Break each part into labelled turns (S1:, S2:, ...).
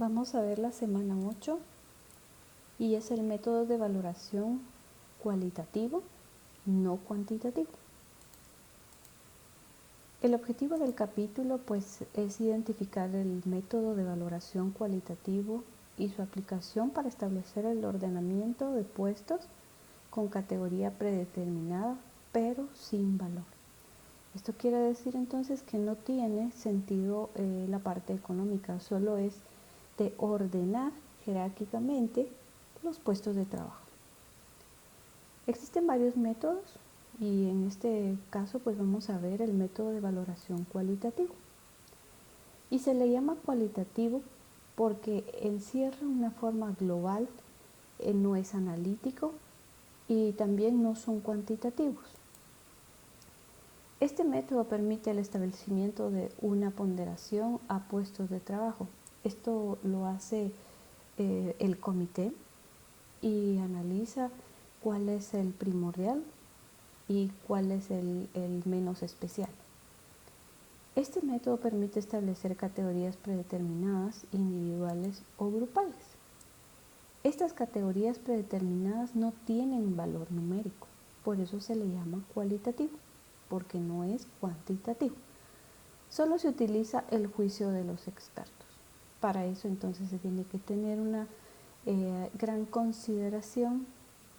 S1: Vamos a ver la semana 8 y es el método de valoración cualitativo, no cuantitativo. El objetivo del capítulo es identificar el método de valoración cualitativo y su aplicación para establecer el ordenamiento de puestos con categoría predeterminada pero sin valor. Esto quiere decir entonces que no tiene sentido la parte económica, solo es de ordenar jerárquicamente los puestos de trabajo. Existen varios métodos y en este caso pues vamos a ver el método de valoración cualitativo. Y se le llama cualitativo porque encierra una forma global, no es analítico y también no son cuantitativos. Este método permite el establecimiento de una ponderación a puestos de trabajo. Esto lo hace el comité y analiza cuál es el primordial y cuál es el menos especial. Este método permite establecer categorías predeterminadas, individuales o grupales. Estas categorías predeterminadas no tienen valor numérico, por eso se le llama cualitativo, porque no es cuantitativo. Solo se utiliza el juicio de los expertos. Para eso entonces se tiene que tener una gran consideración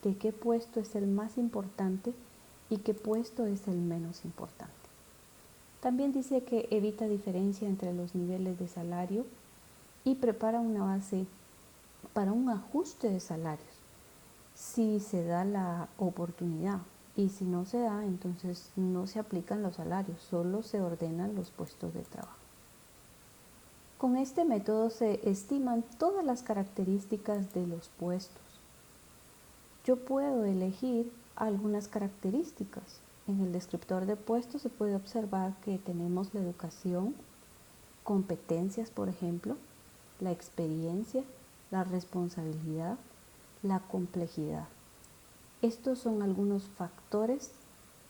S1: de qué puesto es el más importante y qué puesto es el menos importante. También dice que evita diferencia entre los niveles de salario y prepara una base para un ajuste de salarios si se da la oportunidad, y si no se da, entonces no se aplican los salarios, solo se ordenan los puestos de trabajo. Con este método se estiman todas las características de los puestos. Yo puedo elegir algunas características. En el descriptor de puestos se puede observar que tenemos la educación, competencias, por ejemplo, la experiencia, la responsabilidad, la complejidad. Estos son algunos factores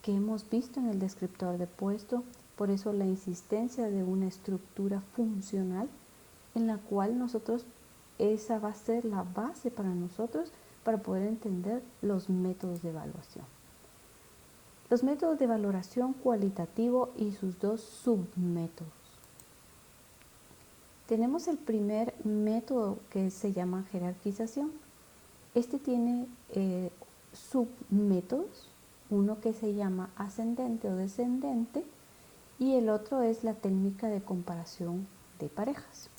S1: que hemos visto en el descriptor de puesto, por eso la insistencia de una estructura funcional en la cual esa va a ser la base para nosotros para poder entender los métodos de evaluación. Los métodos de valoración cualitativo y sus dos submétodos. Tenemos el primer método que se llama jerarquización. Este tiene submétodos, uno que se llama ascendente o descendente y el otro es la técnica de comparación de parejas.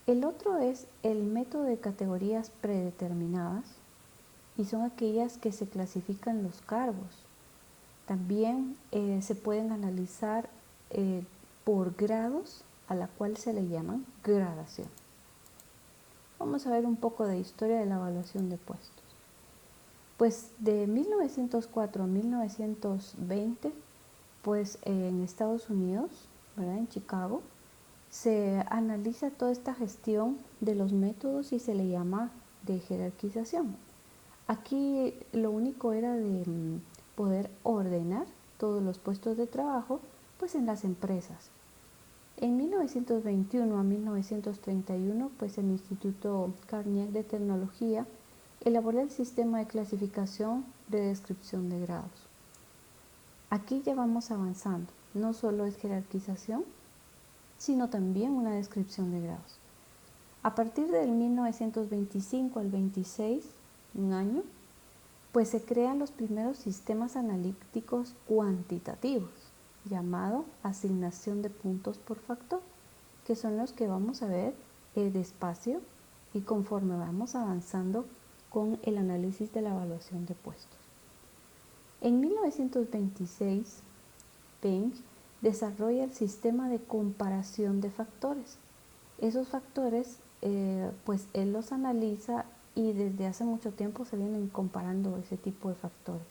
S1: El otro es el método de categorías predeterminadas y son aquellas que se clasifican los cargos. También se pueden analizar por grados, a la cual se le llaman gradación. Vamos a ver un poco de historia de la evaluación de puestos. Pues de 1904 a 1920, pues en Estados Unidos, ¿verdad? En Chicago, se analiza toda esta gestión de los métodos y se le llama de jerarquización. Aquí lo único era de poder ordenar todos los puestos de trabajo pues en las empresas. En 1921 a 1931, pues el Instituto Carnegie de Tecnología elaboró el sistema de clasificación de descripción de grados. Aquí ya vamos avanzando, no solo es jerarquización, sino también una descripción de grados. A partir del 1925 al 26, un año, pues se crean los primeros sistemas analíticos cuantitativos, llamado asignación de puntos por factor, que son los que vamos a ver despacio y conforme vamos avanzando con el análisis de la evaluación de puestos. En 1926, Penge desarrolla el sistema de comparación de factores. Esos factores, pues él los analiza y desde hace mucho tiempo se vienen comparando ese tipo de factores.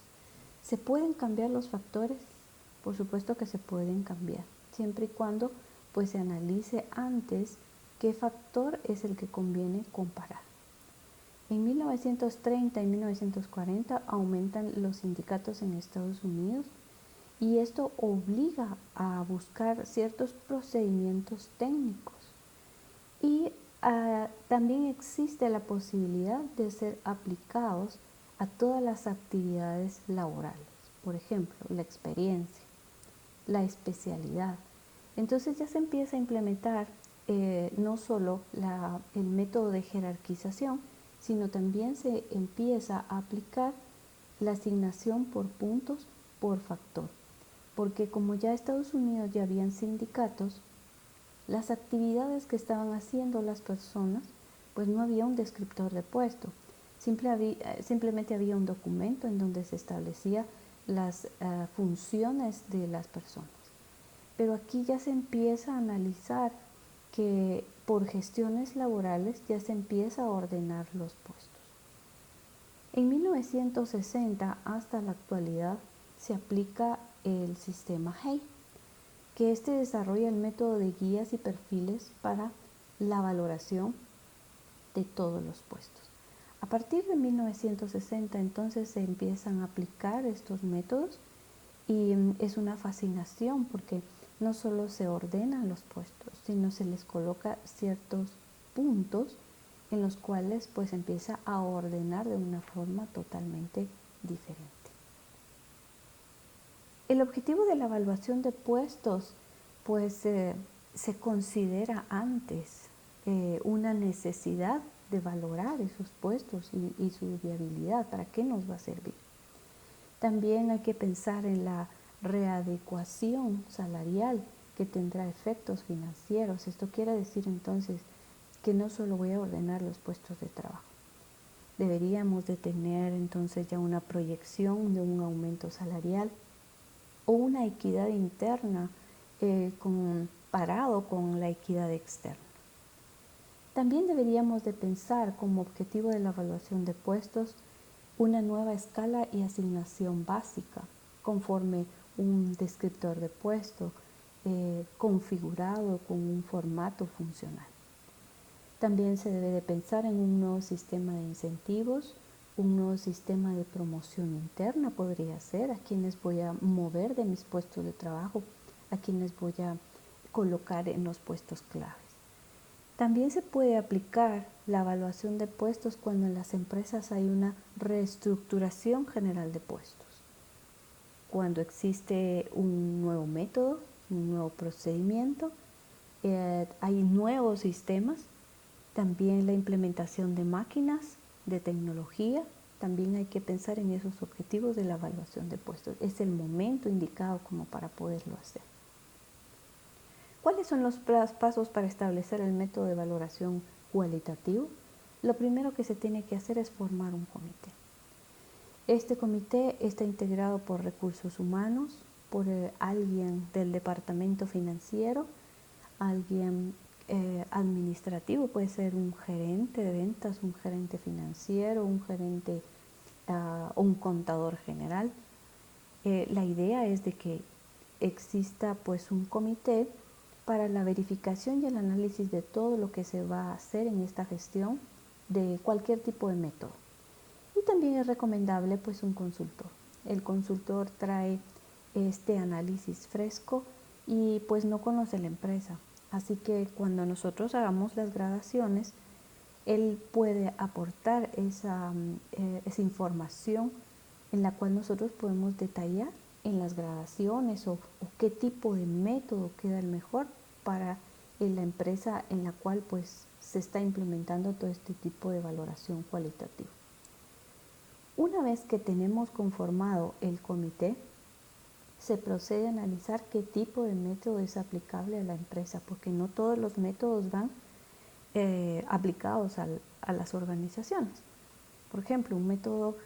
S1: ¿Se pueden cambiar los factores? Por supuesto que se pueden cambiar, siempre y cuando pues se analice antes qué factor es el que conviene comparar. En 1930 y 1940 aumentan los sindicatos en Estados Unidos y esto obliga a buscar ciertos procedimientos técnicos. Y también existe la posibilidad de ser aplicados a todas las actividades laborales. Por ejemplo, la experiencia, la especialidad. Entonces ya se empieza a implementar no solo el método de jerarquización, sino también se empieza a aplicar la asignación por puntos por factor. Porque como ya en Estados Unidos ya habían sindicatos, las actividades que estaban haciendo las personas, pues no había un descriptor de puesto. Simplemente había un documento en donde se establecía las funciones de las personas. Pero aquí ya se empieza a analizar que por gestiones laborales ya se empieza a ordenar los puestos. En 1960 hasta la actualidad se aplica el sistema Hay, que desarrolla el método de guías y perfiles para la valoración de todos los puestos. A partir de 1960 entonces se empiezan a aplicar estos métodos y es una fascinación porque no solo se ordenan los puestos, sino se les coloca ciertos puntos en los cuales pues empieza a ordenar de una forma totalmente diferente. El objetivo de la evaluación de puestos pues se considera antes una necesidad de valorar esos puestos y su viabilidad, para qué nos va a servir. También hay que pensar en la readecuación salarial que tendrá efectos financieros. Esto quiere decir entonces que no solo voy a ordenar los puestos de trabajo. Deberíamos de tener entonces ya una proyección de un aumento salarial o una equidad interna comparado con la equidad externa. También deberíamos de pensar como objetivo de la evaluación de puestos una nueva escala y asignación básica conforme un descriptor de puesto configurado con un formato funcional. También se debe de pensar en un nuevo sistema de incentivos, un nuevo sistema de promoción interna podría ser, a quienes voy a mover de mis puestos de trabajo, a quienes voy a colocar en los puestos claves. También se puede aplicar la evaluación de puestos cuando en las empresas hay una reestructuración general de puestos, cuando existe un nuevo método, un nuevo procedimiento, hay nuevos sistemas, también la implementación de máquinas, de tecnología. También hay que pensar en esos objetivos de la evaluación de puestos. Es el momento indicado como para poderlo hacer. ¿Cuáles son los pasos para establecer el método de valoración cualitativo? Lo primero que se tiene que hacer es formar un comité. Este comité está integrado por recursos humanos, por alguien del departamento financiero, alguien administrativo, puede ser un gerente de ventas, un gerente financiero, un gerente o un contador general. La idea es de que exista pues un comité para la verificación y el análisis de todo lo que se va a hacer en esta gestión de cualquier tipo de método. Y también es recomendable pues un consultor. El consultor trae este análisis fresco y pues no conoce la empresa. Así que cuando nosotros hagamos las gradaciones, él puede aportar esa información en la cual nosotros podemos detallar en las gradaciones o qué tipo de método queda el mejor para la empresa en la cual pues se está implementando todo este tipo de valoración cualitativa. Una vez que tenemos conformado el comité, se procede a analizar qué tipo de método es aplicable a la empresa, porque no todos los métodos van aplicados a las organizaciones. Por ejemplo, un método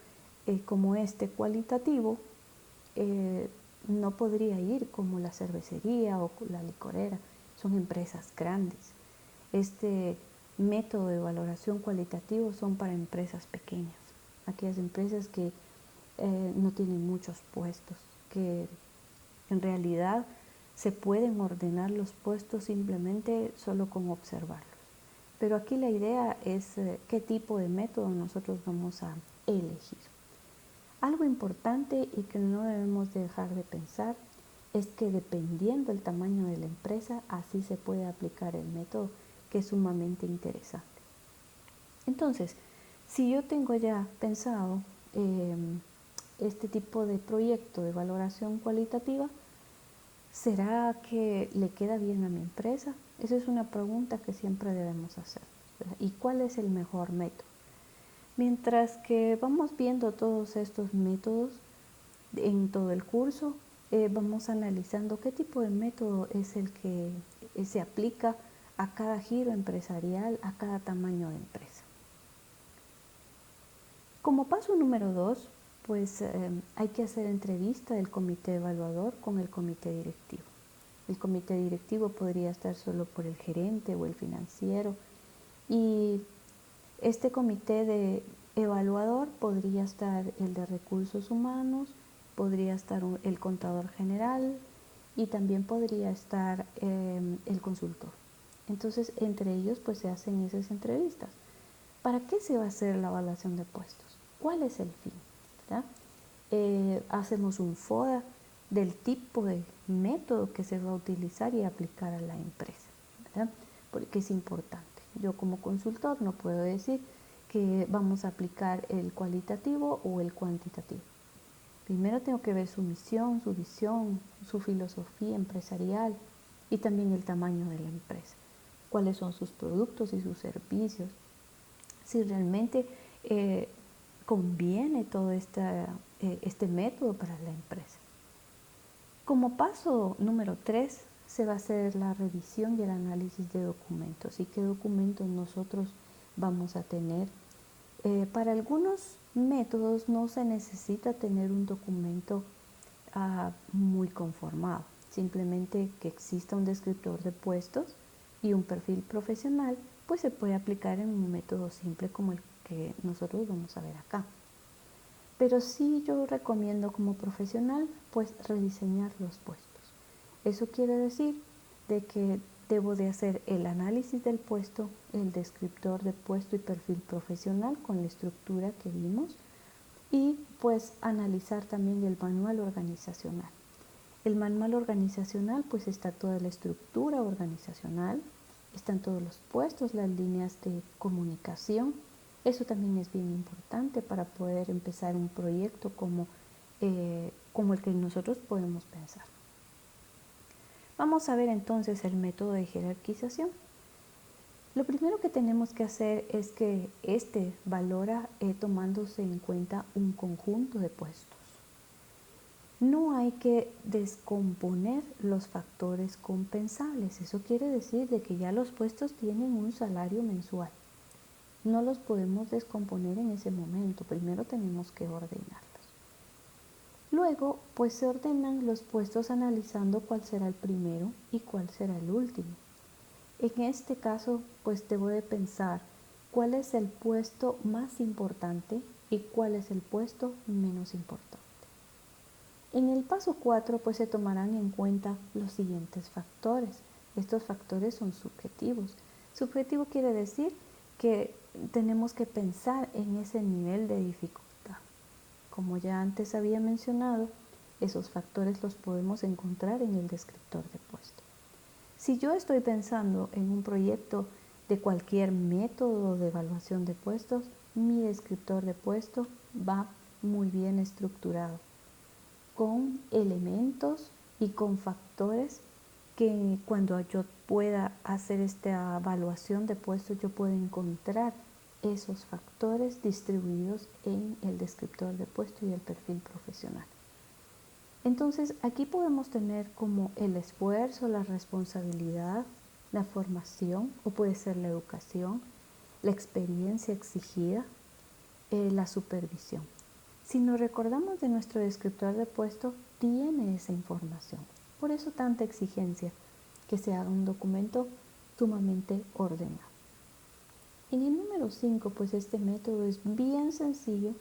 S1: como este cualitativo no podría ir como la cervecería o la licorera, son empresas grandes. Este método de valoración cualitativo son para empresas pequeñas, aquellas empresas que no tienen muchos puestos, que en realidad se pueden ordenar los puestos simplemente solo con observarlos. Pero aquí la idea es qué tipo de método nosotros vamos a elegir. Algo importante y que no debemos dejar de pensar es que dependiendo del tamaño de la empresa, así se puede aplicar el método que es sumamente interesante. Entonces, si yo tengo ya pensado este tipo de proyecto de valoración cualitativa, ¿será que le queda bien a mi empresa? Esa es una pregunta que siempre debemos hacer, ¿verdad? ¿Y cuál es el mejor método? Mientras que vamos viendo todos estos métodos en todo el curso, vamos analizando qué tipo de método es el que se aplica a cada giro empresarial, a cada tamaño de empresa. Como paso número 2, pues hay que hacer entrevista del comité evaluador con el comité directivo. El comité directivo podría estar solo por el gerente o el financiero, y este comité de evaluador podría estar el de recursos humanos, podría estar el contador general y también podría estar el consultor. Entonces, entre ellos pues se hacen esas entrevistas. ¿Para qué se va a hacer la evaluación de puestos? ¿Cuál es el fin? Hacemos un FODA del tipo de método que se va a utilizar y aplicar a la empresa, ¿verdad? Porque es importante. Yo como consultor no puedo decir que vamos a aplicar el cualitativo o el cuantitativo. Primero tengo que ver su misión, su visión, su filosofía empresarial y también el tamaño de la empresa. Cuáles son sus productos y sus servicios. Si realmente conviene todo este método para la empresa. Como paso número 3, se va a hacer la revisión y el análisis de documentos y qué documentos nosotros vamos a tener. Para algunos métodos no se necesita tener un documento muy conformado, simplemente que exista un descriptor de puestos y un perfil profesional, pues se puede aplicar en un método simple como el que nosotros vamos a ver acá. Pero sí yo recomiendo como profesional pues rediseñar los puestos. Eso quiere decir de que debo de hacer el análisis del puesto, el descriptor de puesto y perfil profesional con la estructura que vimos, y pues analizar también el manual organizacional. El manual organizacional pues está toda la estructura organizacional, están todos los puestos, las líneas de comunicación. Eso también es bien importante para poder empezar un proyecto como el que nosotros podemos pensar. Vamos a ver entonces el método de jerarquización. Lo primero que tenemos que hacer es que valora tomándose en cuenta un conjunto de puestos. No hay que descomponer los factores compensables. Eso quiere decir de que ya los puestos tienen un salario mensual. No los podemos descomponer en ese momento. Primero tenemos que ordenarlos. Luego, pues se ordenan los puestos analizando cuál será el primero y cuál será el último. En este caso, pues debo de pensar cuál es el puesto más importante y cuál es el puesto menos importante. En el paso 4, pues se tomarán en cuenta los siguientes factores. Estos factores son subjetivos. Subjetivo quiere decir que tenemos que pensar en ese nivel de dificultad. Como ya antes había mencionado, esos factores los podemos encontrar en el descriptor de puesto. Si yo estoy pensando en un proyecto de cualquier método de evaluación de puestos, mi descriptor de puesto va muy bien estructurado, con elementos y con factores que cuando yo pueda hacer esta evaluación de puestos, yo puedo encontrar esos factores distribuidos en el descriptor de puesto y el perfil profesional. Entonces, aquí podemos tener como el esfuerzo, la responsabilidad, la formación, o puede ser la educación, la experiencia exigida, la supervisión. Si nos recordamos de nuestro descriptor de puesto, tiene esa información. Por eso tanta exigencia que se haga un documento sumamente ordenado. En el número 5, pues este método es bien sencillo.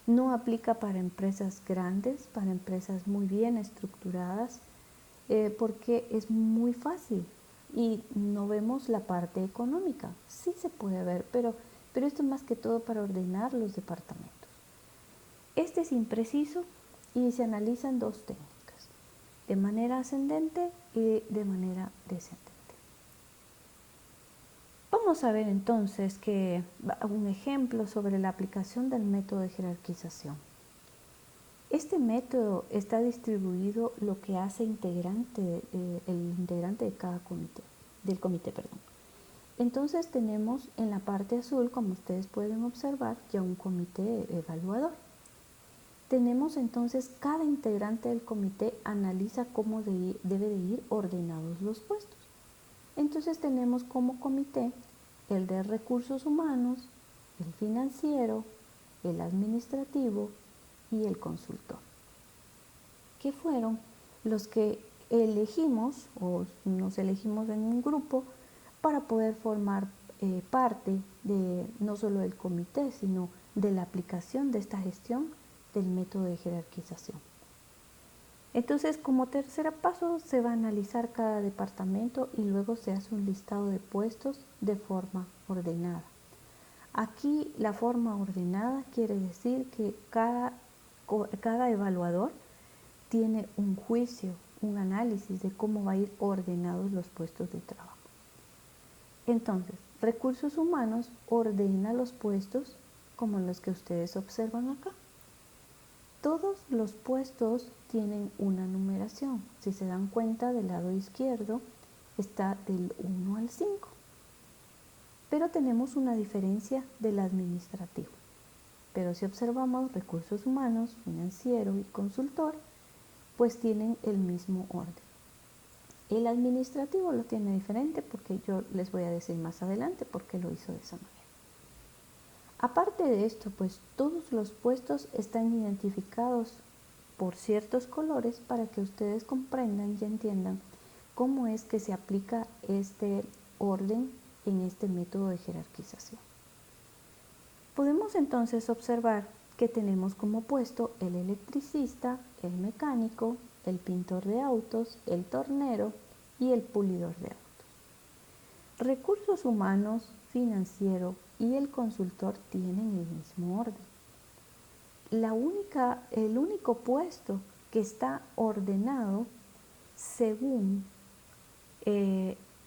S1: No aplica para empresas grandes, para empresas muy bien estructuradas, porque es muy fácil y no vemos la parte económica. Sí se puede ver, pero esto es más que todo para ordenar los departamentos. Este es impreciso y se analizan dos técnicas, de manera ascendente y de manera descendente. Vamos a ver entonces un ejemplo sobre la aplicación del método de jerarquización. Este método está distribuido lo que hace el integrante de cada comité, del comité. Entonces tenemos en la parte azul, como ustedes pueden observar, ya un comité evaluador. Tenemos entonces cada integrante del comité analiza cómo debe de ir ordenados los puestos. Entonces tenemos como comité el de recursos humanos, el financiero, el administrativo y el consultor, que fueron los que elegimos o nos elegimos en un grupo para poder formar parte de no solo del comité, sino de la aplicación de esta gestión del método de jerarquización. Entonces, como tercer paso, se va a analizar cada departamento y luego se hace un listado de puestos de forma ordenada. Aquí la forma ordenada quiere decir que cada evaluador tiene un juicio, un análisis de cómo va a ir ordenados los puestos de trabajo. Entonces, recursos humanos ordena los puestos como los que ustedes observan acá. Todos los puestos tienen una numeración. Si se dan cuenta, del lado izquierdo está del 1 al 5. Pero tenemos una diferencia del administrativo. Pero si observamos recursos humanos, financiero y consultor, pues tienen el mismo orden. El administrativo lo tiene diferente porque yo les voy a decir más adelante por qué lo hizo de esa manera. Aparte de esto, pues todos los puestos están identificados por ciertos colores para que ustedes comprendan y entiendan cómo es que se aplica este orden en este método de jerarquización. Podemos entonces observar que tenemos como puesto el electricista, el mecánico, el pintor de autos, el tornero y el pulidor de autos. Recursos humanos, financiero y el consultor tienen el mismo orden. El único puesto que está ordenado según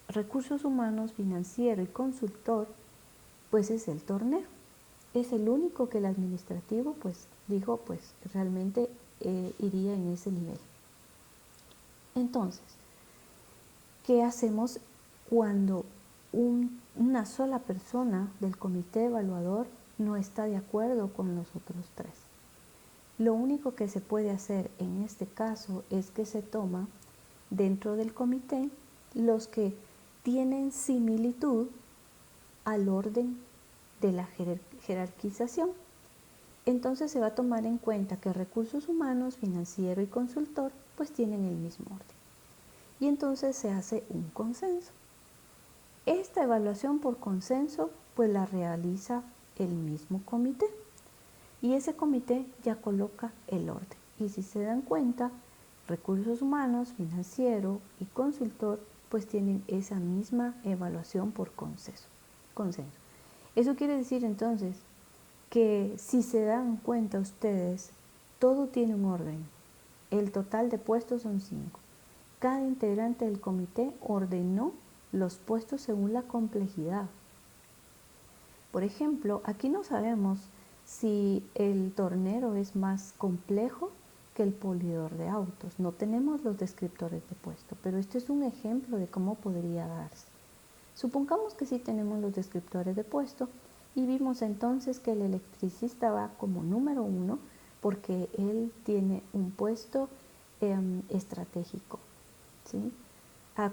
S1: recursos humanos, financiero y consultor, pues es el tornero. Es el único que el administrativo pues dijo pues realmente iría en ese nivel. Entonces, ¿qué hacemos cuando una sola persona del comité evaluador no está de acuerdo con los otros tres? Lo único que se puede hacer en este caso es que se toma dentro del comité los que tienen similitud al orden de la jerarquización. Entonces se va a tomar en cuenta que recursos humanos, financiero y consultor pues tienen el mismo orden. Y entonces se hace un consenso. Esta evaluación por consenso pues la realiza el mismo comité. Y ese comité ya coloca el orden. Y si se dan cuenta, recursos humanos, financiero y consultor pues tienen esa misma evaluación por consenso. Eso quiere decir entonces que si se dan cuenta ustedes, todo tiene un orden. El total de puestos son 5. Cada integrante del comité ordenó los puestos según la complejidad. Por ejemplo, aquí no sabemos si el tornero es más complejo que el pulidor de autos. No tenemos los descriptores de puesto, pero este es un ejemplo de cómo podría darse. Supongamos que sí tenemos los descriptores de puesto y vimos entonces que el electricista va como número 1 porque él tiene un puesto estratégico, ¿sí?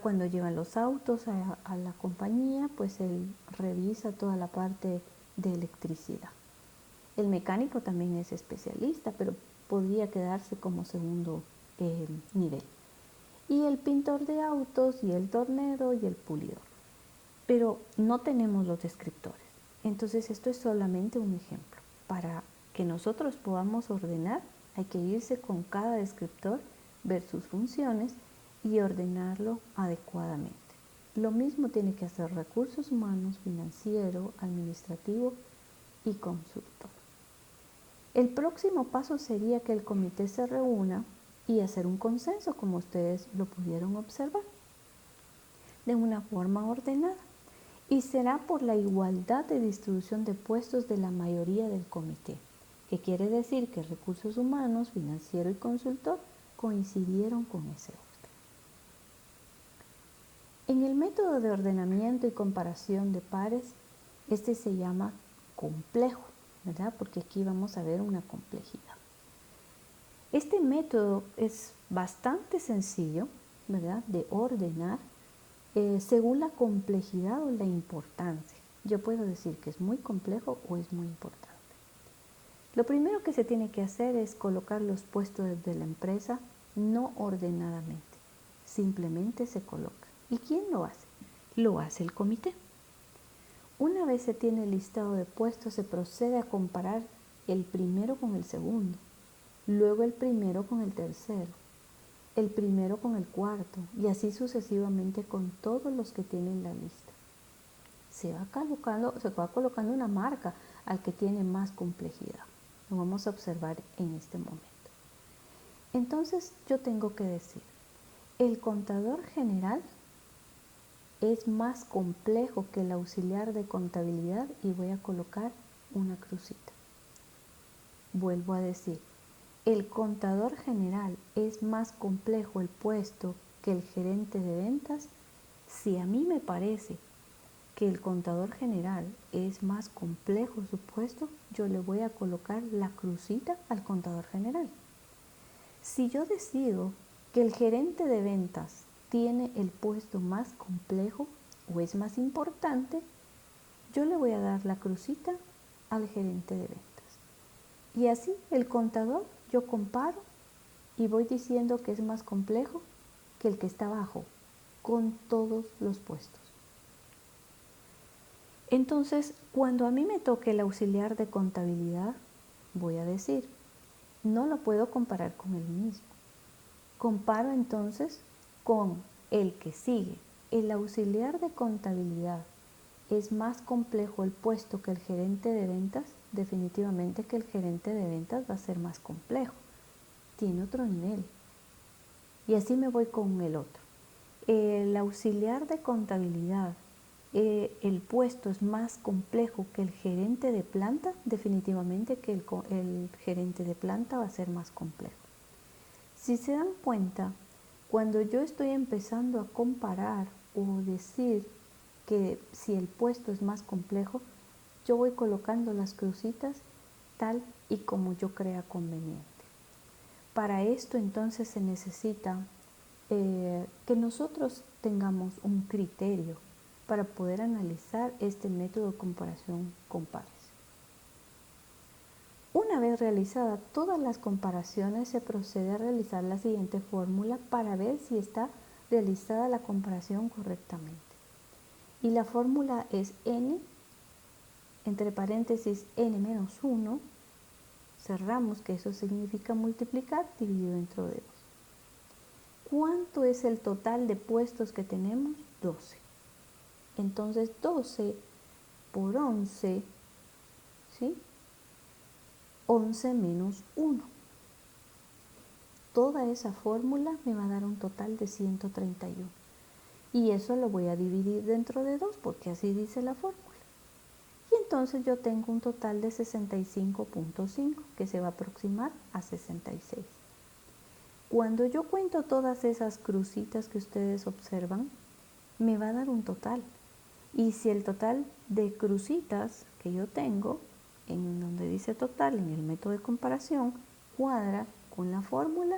S1: Cuando llevan los autos a la compañía, pues él revisa toda la parte de electricidad. El mecánico también es especialista, pero podría quedarse como segundo nivel. Y el pintor de autos y el tornero y el pulidor. Pero no tenemos los descriptores. Entonces esto es solamente un ejemplo. Para que nosotros podamos ordenar, hay que irse con cada descriptor, ver sus funciones y ordenarlo adecuadamente. Lo mismo tiene que hacer recursos humanos, financiero, administrativo y consultor. El próximo paso sería que el comité se reúna y hacer un consenso, como ustedes lo pudieron observar, de una forma ordenada. y será por la igualdad de distribución de puestos de la mayoría del comité, que quiere decir que recursos humanos, financiero y consultor coincidieron con ese orden. En el método de ordenamiento y comparación de pares, este se llama complejo, ¿verdad? Porque aquí vamos a ver una complejidad. Este método es bastante sencillo, ¿verdad?, de ordenar según la complejidad o la importancia. Yo puedo decir que es muy complejo o es muy importante. Lo primero que se tiene que hacer es colocar los puestos de la empresa no ordenadamente. Simplemente se coloca. ¿Y quién lo hace? Lo hace el comité. Una vez se tiene el listado de puestos, se procede a comparar el primero con el segundo, luego el primero con el tercero, el primero con el cuarto y así sucesivamente con todos los que tienen la lista. Se va colocando una marca al que tiene más complejidad. Lo vamos a observar en este momento. Entonces yo tengo que decir, el contador general es más complejo que el auxiliar de contabilidad y voy a colocar una crucita. Vuelvo a decir, el contador general es más complejo el puesto que el gerente de ventas. Si a mí me parece que el contador general es más complejo su puesto, yo le voy a colocar la crucita al contador general. Si yo decido que el gerente de ventas tiene el puesto más complejo o es más importante, yo le voy a dar la crucita al gerente de ventas. Y así el contador yo comparo y voy diciendo que es más complejo que el que está abajo, con todos los puestos. Entonces, cuando a mí me toque el auxiliar de contabilidad, voy a decir, no lo puedo comparar con el mismo. Comparo entonces con el que sigue. El auxiliar de contabilidad es más complejo el puesto que el gerente de ventas. Definitivamente que el gerente de ventas va a ser más complejo. Tiene otro nivel. Y así me voy con el otro. El auxiliar de contabilidad, el puesto es más complejo que el gerente de planta. Definitivamente que el gerente de planta va a ser más complejo. Si se dan cuenta, cuando yo estoy empezando a comparar o decir que si el puesto es más complejo, yo voy colocando las crucitas tal y como yo crea conveniente. Para esto entonces se necesita que nosotros tengamos un criterio para poder analizar este método de comparación con pares. Una vez realizadas todas las comparaciones, se procede a realizar la siguiente fórmula para ver si está realizada la comparación correctamente. Y la fórmula es n, entre paréntesis n menos 1, cerramos que eso significa multiplicar, dividido dentro de 2. ¿Cuánto es el total de puestos que tenemos? 12. Entonces 12 por 11, ¿sí? 11 menos 1. Toda esa fórmula me va a dar un total de 131. Y eso lo voy a dividir dentro de 2 porque así dice la fórmula. Y entonces yo tengo un total de 65.5 que se va a aproximar a 66. Cuando yo cuento todas esas crucitas que ustedes observan, me va a dar un total. Y si el total de crucitas que yo tengo, en donde dice total, en el método de comparación, cuadra con la fórmula,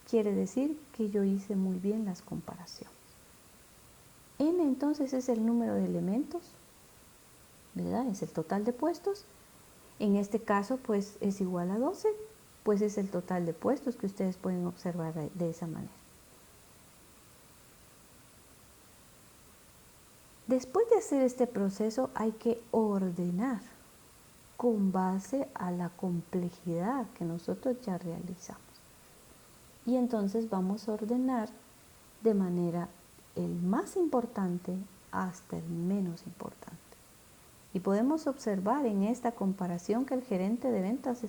S1: quiere decir que yo hice muy bien las comparaciones. N entonces es el número de elementos, ¿verdad? Es el total de puestos. En este caso, pues es igual a 12, pues es el total de puestos que ustedes pueden observar de esa manera. Después de hacer este proceso hay que ordenar con base a la complejidad que nosotros ya realizamos. Y entonces vamos a ordenar de manera el más importante hasta el menos importante. Y podemos observar en esta comparación que el gerente de ventas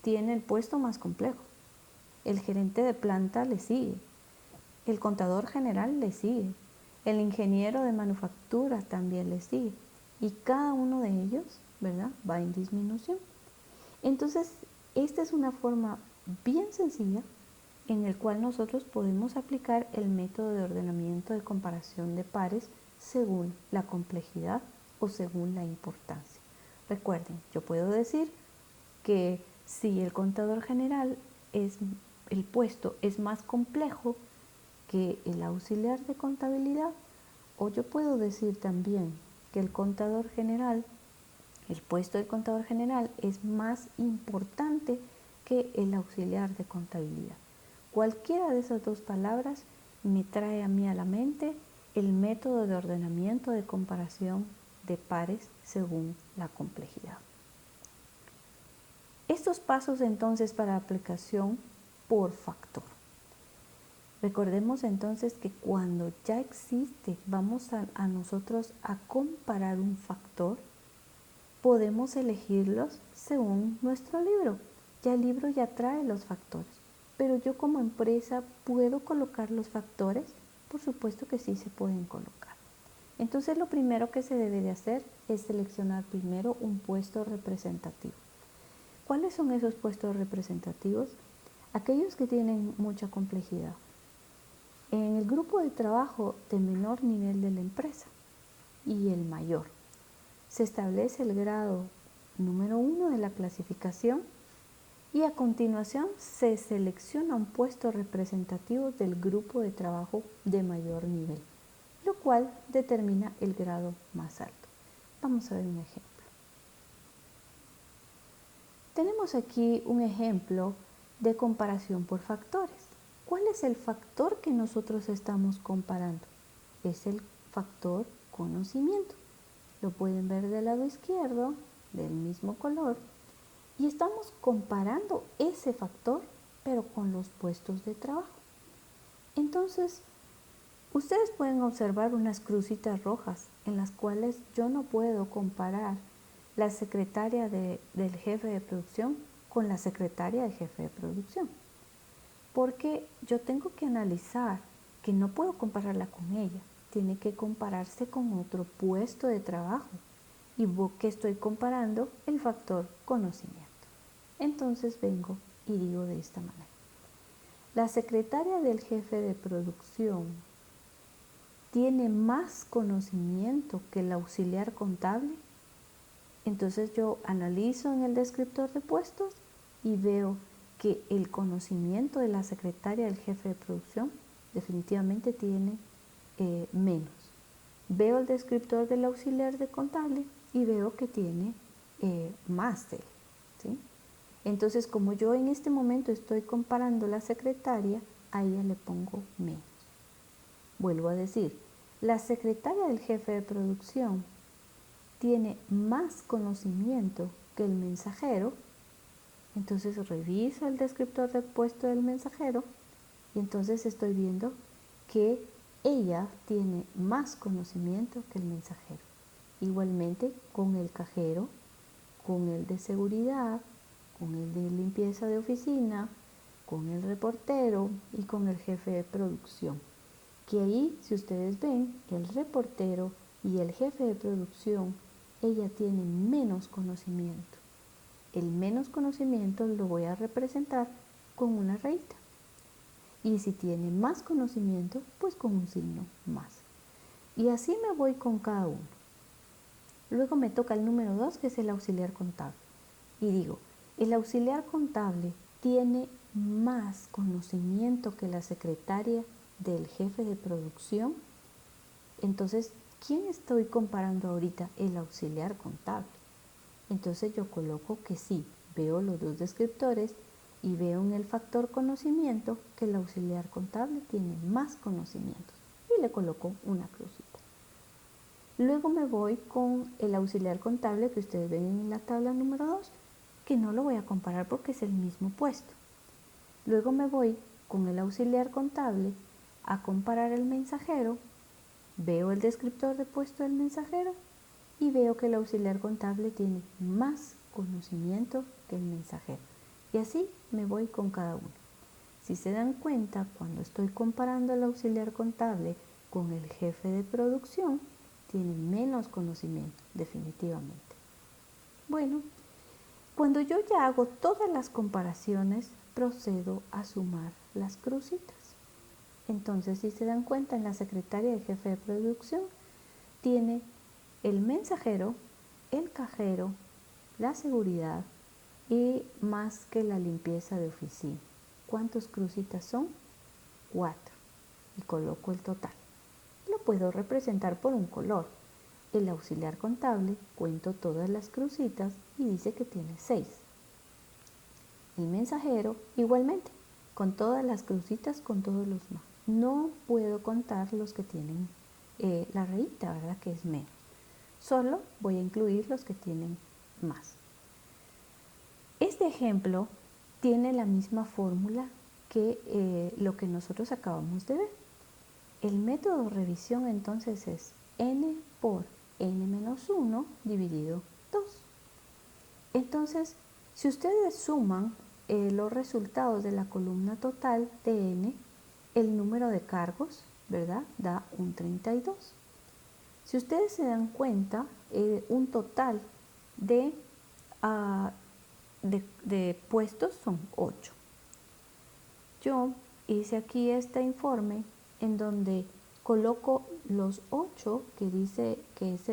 S1: tiene el puesto más complejo. El gerente de planta le sigue. El contador general le sigue. El ingeniero de manufactura también le sigue. Y cada uno de ellos, ¿verdad?, va en disminución. Entonces, esta es una forma bien sencilla en el cual nosotros podemos aplicar el método de ordenamiento de comparación de pares según la complejidad o según la importancia. Recuerden, yo puedo decir que si el contador general el puesto es más complejo que el auxiliar de contabilidad, o yo puedo decir también que el puesto del contador general es más importante que el auxiliar de contabilidad. Cualquiera de esas dos palabras me trae a mí a la mente el método de ordenamiento de comparación de pares según la complejidad. Estos pasos entonces para aplicación por factor. Recordemos entonces que cuando ya existe, vamos a nosotros a comparar un factor, podemos elegirlos según nuestro libro. Ya el libro ya trae los factores, pero yo como empresa puedo colocar los factores, por supuesto que sí se pueden colocar. Entonces lo primero que se debe de hacer es seleccionar primero un puesto representativo. ¿Cuáles son esos puestos representativos? Aquellos que tienen mucha complejidad. En el grupo de trabajo de menor nivel de la empresa y el mayor, se establece el grado número 1 de la clasificación y a continuación se selecciona un puesto representativo del grupo de trabajo de mayor nivel, lo cual determina el grado más alto. Vamos a ver un ejemplo. Tenemos aquí un ejemplo de comparación por factores. ¿Cuál es el factor que nosotros estamos comparando? Es el factor conocimiento. Lo pueden ver del lado izquierdo, del mismo color, y estamos comparando ese factor, pero con los puestos de trabajo. Entonces, ustedes pueden observar unas crucitas rojas en las cuales yo no puedo comparar la secretaria del jefe de producción con la secretaria del jefe de producción, porque yo tengo que analizar que no puedo compararla con ella, tiene que compararse con otro puesto de trabajo y que estoy comparando el factor conocimiento. Entonces vengo y digo de esta manera: la secretaria del jefe de producción tiene más conocimiento que el auxiliar contable. Entonces yo analizo en el descriptor de puestos y veo que el conocimiento de la secretaria del jefe de producción definitivamente tiene menos. Veo el descriptor del auxiliar de contable y veo que tiene más de él, ¿sí? Entonces, como yo en este momento estoy comparando la secretaria, a ella le pongo menos. Vuelvo a decir, la secretaria del jefe de producción tiene más conocimiento que el mensajero. Entonces reviso el descriptor de puesto del mensajero y entonces estoy viendo que ella tiene más conocimiento que el mensajero. Igualmente con el cajero, con el de seguridad, con el de limpieza de oficina, con el reportero y con el jefe de producción. Que ahí, si ustedes ven, el reportero y el jefe de producción, ella tiene menos conocimiento. El menos conocimiento lo voy a representar con una rayita. Y si tiene más conocimiento, pues con un signo más. Y así me voy con cada uno. Luego me toca el número 2, que es el auxiliar contable. Y digo, el auxiliar contable tiene más conocimiento que la secretaria del jefe de producción. Entonces, ¿quién estoy comparando ahorita? El auxiliar contable. Entonces yo coloco que sí, veo los dos descriptores y veo en el factor conocimiento que el auxiliar contable tiene más conocimientos y le coloco una crucita. Luego me voy con el auxiliar contable que ustedes ven en la tabla número 2, que no lo voy a comparar porque es el mismo puesto. Luego me voy con el auxiliar contable a comparar el mensajero, veo el descriptor de puesto del mensajero y veo que el auxiliar contable tiene más conocimiento que el mensajero. Y así me voy con cada uno. Si se dan cuenta, cuando estoy comparando el auxiliar contable con el jefe de producción, tiene menos conocimiento, definitivamente. Bueno, cuando yo ya hago todas las comparaciones, procedo a sumar las crucitas. Entonces, si se dan cuenta, en la secretaria del jefe de producción tiene el mensajero, el cajero, la seguridad y más que la limpieza de oficina. ¿Cuántas crucitas son? 4. Y coloco el total. Lo puedo representar por un color. El auxiliar contable, cuento todas las crucitas y dice que tiene 6. El mensajero, igualmente, con todas las crucitas, con todos los más. No puedo contar los que tienen la rayita, ¿verdad? Que es menos. Solo voy a incluir los que tienen más. Este ejemplo tiene la misma fórmula que lo que nosotros acabamos de ver. El método de revisión entonces es n por n-1 dividido 2. Entonces, si ustedes suman los resultados de la columna total de n, el número de cargos, ¿verdad? Da un 32. Si ustedes se dan cuenta, un total de puestos son 8. Yo hice aquí este informe en donde coloco los 8 que dice que es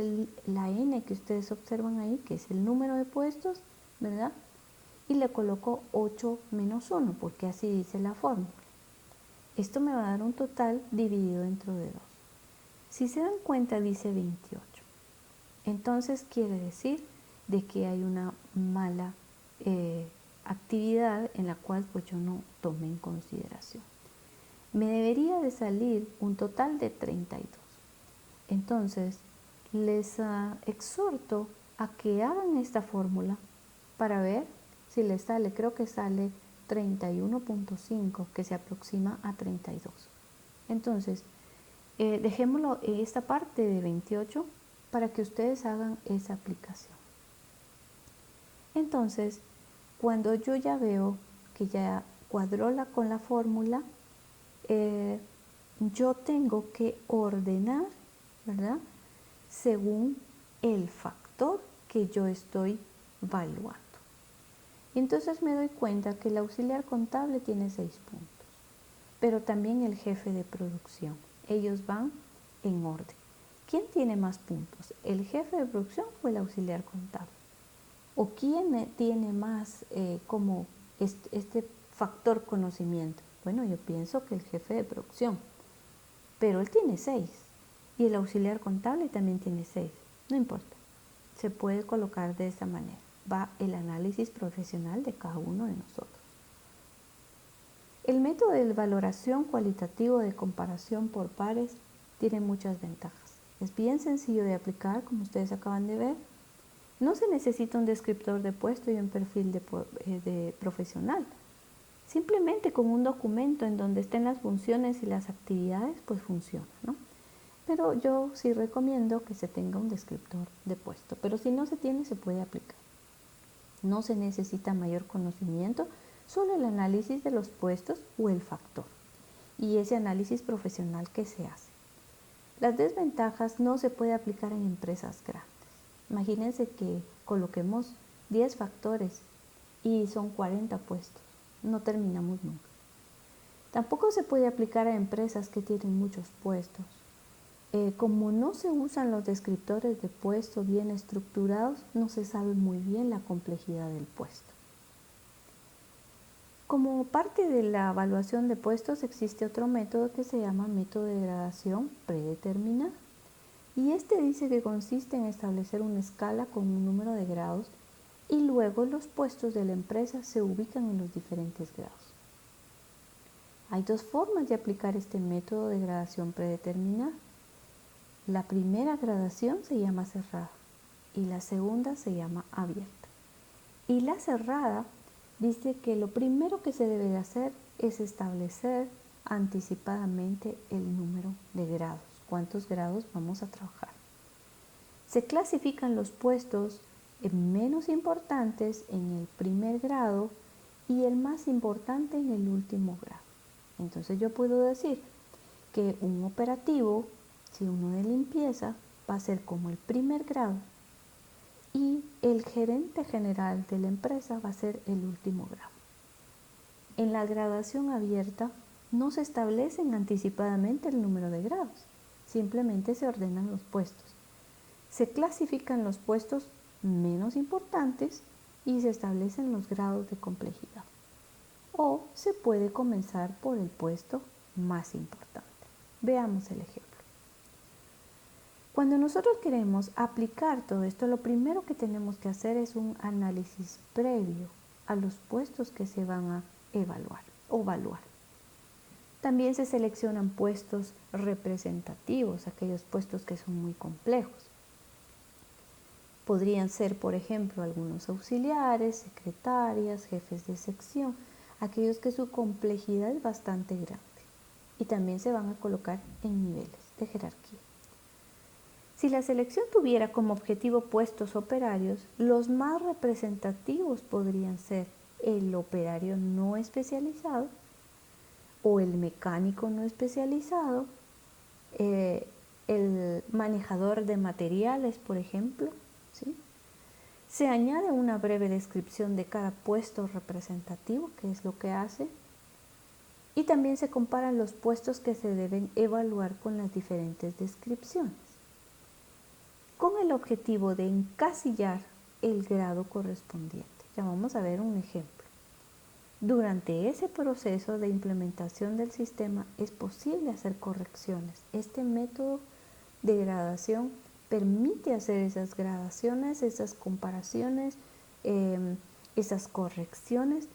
S1: la n que ustedes observan ahí, que es el número de puestos, ¿verdad? Y le coloco 8 menos 1 porque así dice la fórmula. Esto me va a dar un total dividido dentro de 2. Si se dan cuenta dice 28. Entonces quiere decir de que hay una mala actividad en la cual pues yo no tomé en consideración. Me debería de salir un total de 32. Entonces les exhorto a que hagan esta fórmula para ver si les sale, creo que sale 31.5, que se aproxima a 32. Entonces, dejémoslo en esta parte de 28 para que ustedes hagan esa aplicación. Entonces, cuando yo ya veo que ya cuadró con la fórmula, yo tengo que ordenar, ¿verdad? Según el factor que yo estoy evaluando. Entonces me doy cuenta que el auxiliar contable tiene 6 puntos, pero también el jefe de producción. Ellos van en orden. ¿Quién tiene más puntos? ¿El jefe de producción o el auxiliar contable? ¿O quién tiene más como este factor conocimiento? Bueno, yo pienso que el jefe de producción, pero él tiene 6 y el auxiliar contable también tiene 6. No importa, se puede colocar de esa manera. Va el análisis profesional de cada uno de nosotros. El método de valoración cualitativo de comparación por pares tiene muchas ventajas. Es bien sencillo de aplicar, como ustedes acaban de ver. No se necesita un descriptor de puesto y un perfil de profesional. Simplemente con un documento en donde estén las funciones y las actividades, pues funciona, ¿no? Pero yo sí recomiendo que se tenga un descriptor de puesto. Pero si no se tiene, se puede aplicar. No se necesita mayor conocimiento, solo el análisis de los puestos o el factor y ese análisis profesional que se hace. Las desventajas no se puede aplicar en empresas grandes. Imagínense que coloquemos 10 factores y son 40 puestos. No terminamos nunca. Tampoco se puede aplicar a empresas que tienen muchos puestos. Como no se usan los descriptores de puesto bien estructurados, no se sabe muy bien la complejidad del puesto. Como parte de la evaluación de puestos existe otro método que se llama método de gradación predeterminada. Y este dice que consiste en establecer una escala con un número de grados y luego los puestos de la empresa se ubican en los diferentes grados. Hay 2 formas de aplicar este método de gradación predeterminada. La primera gradación se llama cerrada y la segunda se llama abierta. Y la cerrada dice que lo primero que se debe de hacer es establecer anticipadamente el número de grados, cuántos grados vamos a trabajar. Se clasifican los puestos menos importantes en el primer grado y el más importante en el último grado. Entonces yo puedo decir que un operativo, si uno de limpieza, va a ser como el primer grado y el gerente general de la empresa va a ser el último grado. En la graduación abierta no se establecen anticipadamente el número de grados, simplemente se ordenan los puestos. Se clasifican los puestos menos importantes y se establecen los grados de complejidad. O se puede comenzar por el puesto más importante. Veamos el ejemplo. Cuando nosotros queremos aplicar todo esto, lo primero que tenemos que hacer es un análisis previo a los puestos que se van a evaluar o evaluar. También se seleccionan puestos representativos, aquellos puestos que son muy complejos. Podrían ser, por ejemplo, algunos auxiliares, secretarias, jefes de sección, aquellos que su complejidad es bastante grande. Y también se van a colocar en niveles de jerarquía. Si la selección tuviera como objetivo puestos operarios, los más representativos podrían ser el operario no especializado o el mecánico no especializado, el manejador de materiales, por ejemplo, ¿sí? Se añade una breve descripción de cada puesto representativo, que es lo que hace, y también se comparan los puestos que se deben evaluar con las diferentes descripciones, con el objetivo de encasillar el grado correspondiente. Ya vamos a ver un ejemplo. Durante ese proceso de implementación del sistema es posible hacer correcciones. Este método de gradación permite hacer esas gradaciones, esas comparaciones, esas correcciones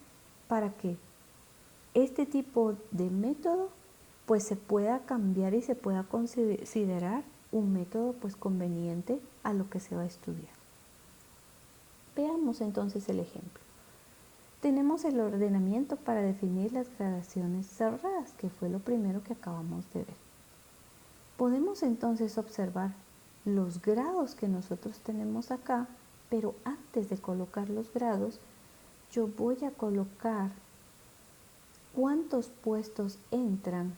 S1: para que este tipo de método pues se pueda cambiar y se pueda considerar un método pues conveniente a lo que se va a estudiar. Veamos entonces el ejemplo. Tenemos el ordenamiento para definir las gradaciones cerradas, que fue lo primero que acabamos de ver. Podemos entonces observar los grados que nosotros tenemos acá, pero antes de colocar los grados, yo voy a colocar cuántos puestos entran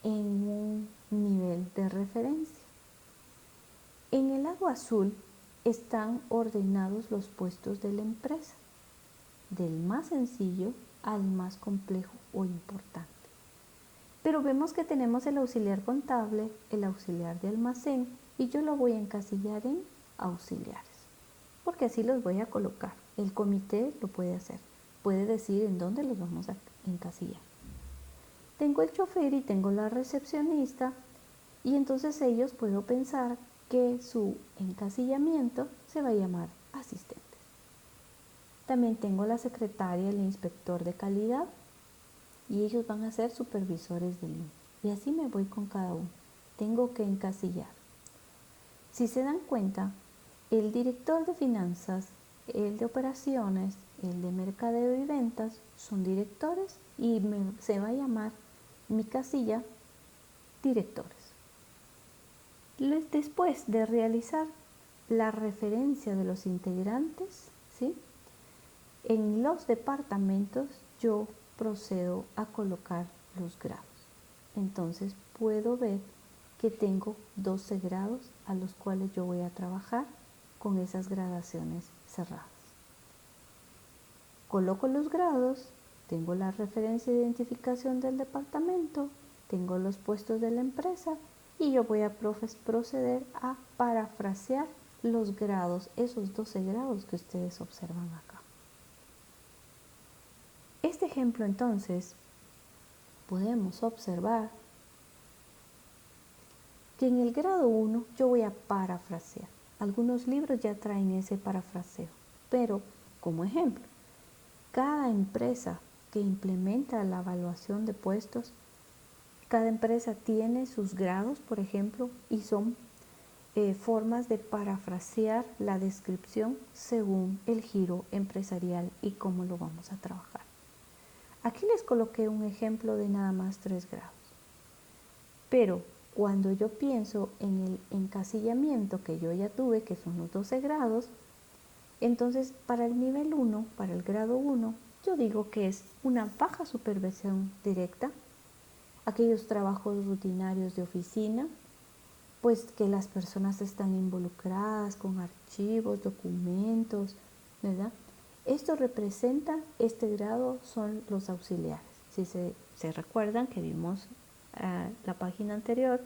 S1: en un nivel de referencia. En el lado azul están ordenados los puestos de la empresa, del más sencillo al más complejo o importante. Pero vemos que tenemos el auxiliar contable, el auxiliar de almacén, y yo lo voy a encasillar en auxiliares, porque así los voy a colocar. El comité lo puede hacer, puede decir en dónde los vamos a encasillar. Tengo el chofer y tengo la recepcionista, y entonces ellos puedo pensar que su encasillamiento se va a llamar asistentes. También tengo la secretaria, el inspector de calidad, y ellos van a ser supervisores de línea. Y así me voy con cada uno. Tengo que encasillar. Si se dan cuenta, el director de finanzas, el de operaciones, el de mercadeo y ventas son directores y se va a llamar mi casilla directores. Después de realizar la referencia de los integrantes, ¿sí?, en los departamentos yo procedo a colocar los grados. Entonces puedo ver que tengo 12 grados a los cuales yo voy a trabajar con esas gradaciones cerradas. Coloco los grados, tengo la referencia de identificación del departamento, tengo los puestos de la empresa y yo voy a proceder a parafrasear los grados, esos 12 grados que ustedes observan acá. Este ejemplo entonces podemos observar que en el grado 1 yo voy a parafrasear. Algunos libros ya traen ese parafraseo, pero como ejemplo, cada empresa que implementa la evaluación de puestos, cada empresa tiene sus grados, por ejemplo, y son formas de parafrasear la descripción según el giro empresarial y cómo lo vamos a trabajar. Aquí les coloqué un ejemplo de nada más 3 grados. Pero cuando yo pienso en el encasillamiento que yo ya tuve, que son los 12 grados, entonces para el nivel 1, para el grado 1, yo digo que es una baja supervisión directa, aquellos trabajos rutinarios de oficina, pues que las personas están involucradas con archivos, documentos, ¿verdad? Esto representa, este grado son los auxiliares. Si se recuerdan que vimos la página anterior,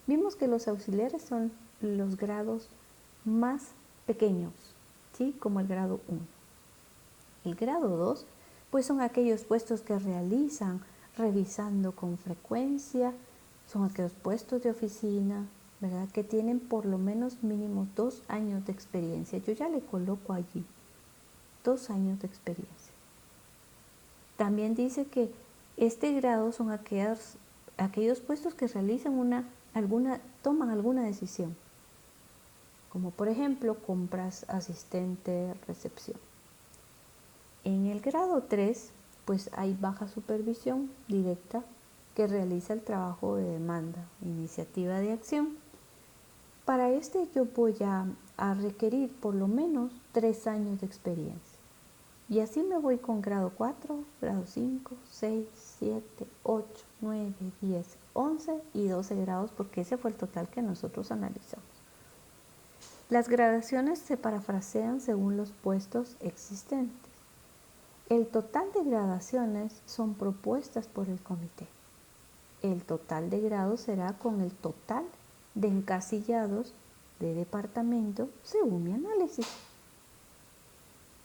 S1: vimos que los auxiliares son los grados más pequeños, ¿sí? Como el grado 1. El grado 2, pues son aquellos puestos que realizan revisando con frecuencia, son aquellos puestos de oficina, ¿verdad? Que tienen por lo menos mínimo 2 años de experiencia. Yo ya le coloco allí 2 años de experiencia. También dice que este grado son aquellos puestos que realizan toman alguna decisión, como por ejemplo compras, asistente, recepción. En el grado 3, pues hay baja supervisión directa que realiza el trabajo de demanda, iniciativa de acción. Para este yo voy a requerir por lo menos 3 años de experiencia. Y así me voy con grado 4, grado 5, 6, 7, 8, 9, 10, 11 y 12 grados, porque ese fue el total que nosotros analizamos. Las gradaciones se parafrasean según los puestos existentes. El total de gradaciones son propuestas por el comité. El total de grados será con el total de encasillados de departamento según mi análisis.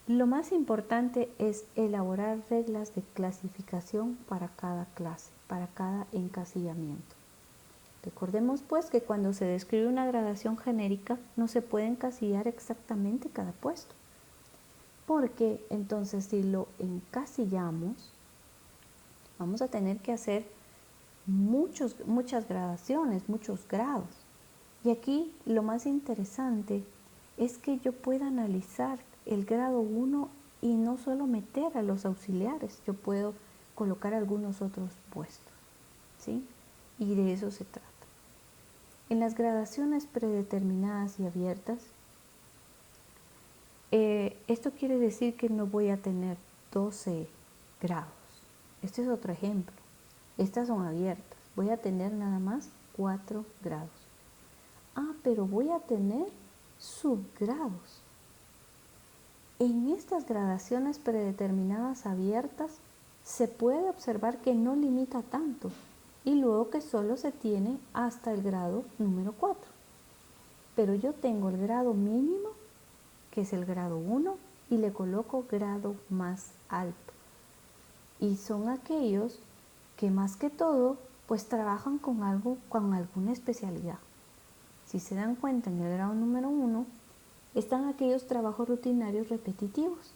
S1: Lo más importante es elaborar reglas de clasificación para cada clase, para cada encasillamiento. Recordemos pues que cuando se describe una gradación genérica no se puede encasillar exactamente cada puesto, porque entonces si lo encasillamos vamos a tener que hacer muchas gradaciones, muchos grados. Y aquí lo más interesante es que yo pueda analizar el grado 1 y no solo meter a los auxiliares, yo puedo colocar algunos otros puestos, ¿sí? Y de eso se trata. En las gradaciones predeterminadas y abiertas, esto quiere decir que no voy a tener 12 grados. Este es otro ejemplo. Estas son abiertas. Voy a tener nada más 4 grados. Pero voy a tener subgrados. En estas gradaciones predeterminadas abiertas se puede observar que no limita tanto y luego que solo se tiene hasta el grado número 4. Pero yo tengo el grado mínimo, que es el grado 1, y le coloco grado más alto. Y son aquellos que más que todo pues trabajan con alguna especialidad. Si se dan cuenta, en el grado número 1 están aquellos trabajos rutinarios repetitivos.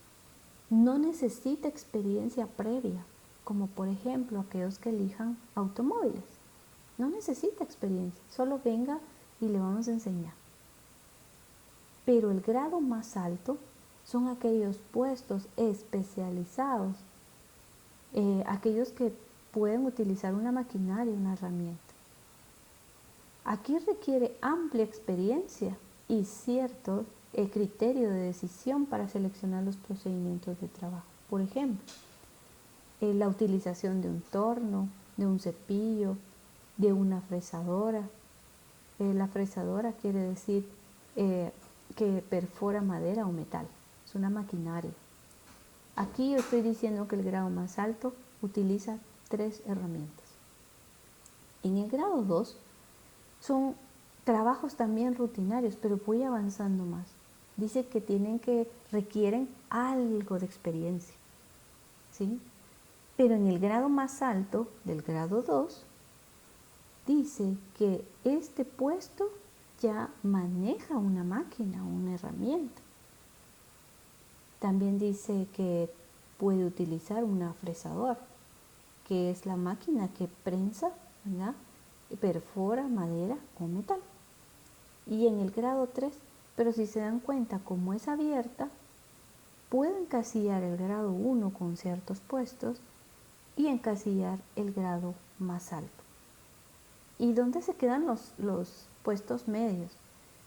S1: No necesita experiencia previa, como por ejemplo aquellos que elijan automóviles. No necesita experiencia, solo venga y le vamos a enseñar. Pero el grado más alto son aquellos puestos especializados, aquellos que pueden utilizar una maquinaria, una herramienta. Aquí requiere amplia experiencia y cierto criterio de decisión para seleccionar los procedimientos de trabajo. Por ejemplo, la utilización de un torno, de un cepillo, de una fresadora. La fresadora quiere decir que perfora madera o metal. Es una maquinaria. Aquí yo estoy diciendo que el grado más alto utiliza 3 herramientas. En el grado 2 son trabajos también rutinarios, pero voy avanzando más. Dice que requieren algo de experiencia, ¿sí? Pero en el grado más alto, del grado 2, dice que este puesto ya maneja una máquina, una herramienta. También dice que puede utilizar una fresadora, que es la máquina que prensa, ¿verdad?, perfora madera o metal. Y en el grado 3, pero si se dan cuenta, como es abierta, puedo encasillar el grado 1 con ciertos puestos y encasillar el grado más alto. ¿Y dónde se quedan los puestos medios?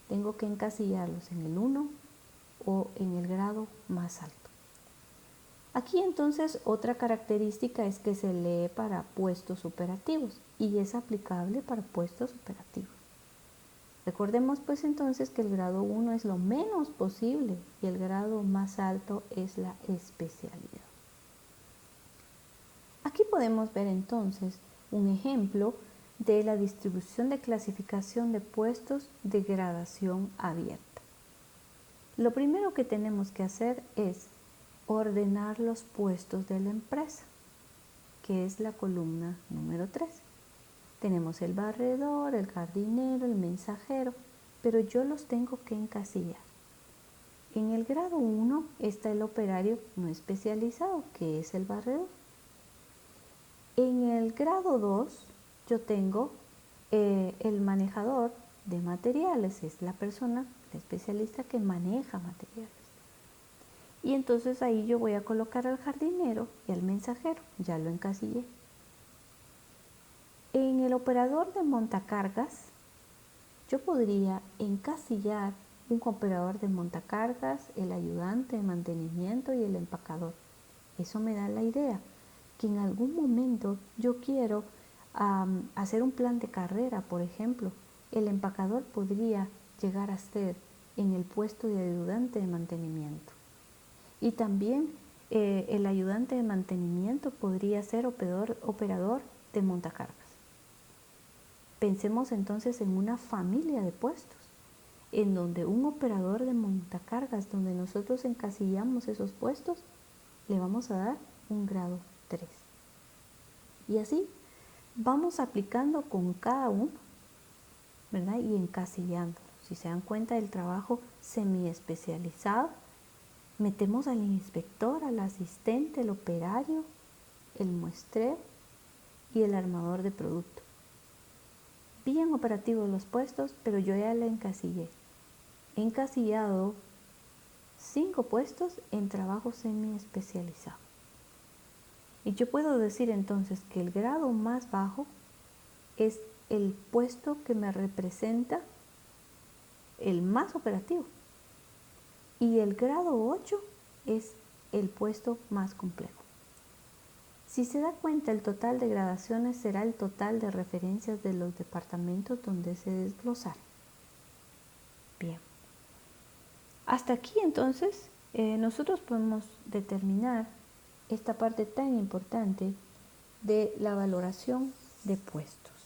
S1: Tengo que encasillarlos en el 1 o en el grado más alto. Aquí entonces otra característica es que se lee para puestos operativos y es aplicable para puestos operativos. Recordemos pues entonces que el grado 1 es lo menos posible y el grado más alto es la especialidad. Aquí podemos ver entonces un ejemplo de la distribución de clasificación de puestos de gradación abierta. Lo primero que tenemos que hacer es ordenar los puestos de la empresa, que es la columna número 3. Tenemos el barredor, el jardinero, el mensajero, pero yo los tengo que encasillar. En el grado 1 está el operario no especializado, que es el barredor. En el grado 2 yo tengo el manejador de materiales, es la persona, el especialista que maneja materiales. Y entonces ahí yo voy a colocar al jardinero y al mensajero, ya lo encasillé. En el operador de montacargas, yo podría encasillar un operador de montacargas, el ayudante de mantenimiento y el empacador. Eso me da la idea que en algún momento yo quiero hacer un plan de carrera, por ejemplo. El empacador podría llegar a ser en el puesto de ayudante de mantenimiento. Y también el ayudante de mantenimiento podría ser operador de montacargas. Pensemos entonces en una familia de puestos, en donde un operador de montacargas, donde nosotros encasillamos esos puestos, le vamos a dar un grado 3. Y así vamos aplicando con cada uno, ¿verdad? Y encasillando. Si se dan cuenta del trabajo semi-especializado, metemos al inspector, al asistente, el operario, el muestreo y el armador de producto. Bien operativos los puestos, pero yo ya la encasillé. He encasillado 5 puestos en trabajo semi-especializado. Y yo puedo decir entonces que el grado más bajo es el puesto que me representa el más operativo. Y el grado 8 es el puesto más complejo. Si se da cuenta, el total de gradaciones será el total de referencias de los departamentos donde se desglosaron. Bien. Hasta aquí entonces nosotros podemos determinar esta parte tan importante de la valoración de puestos.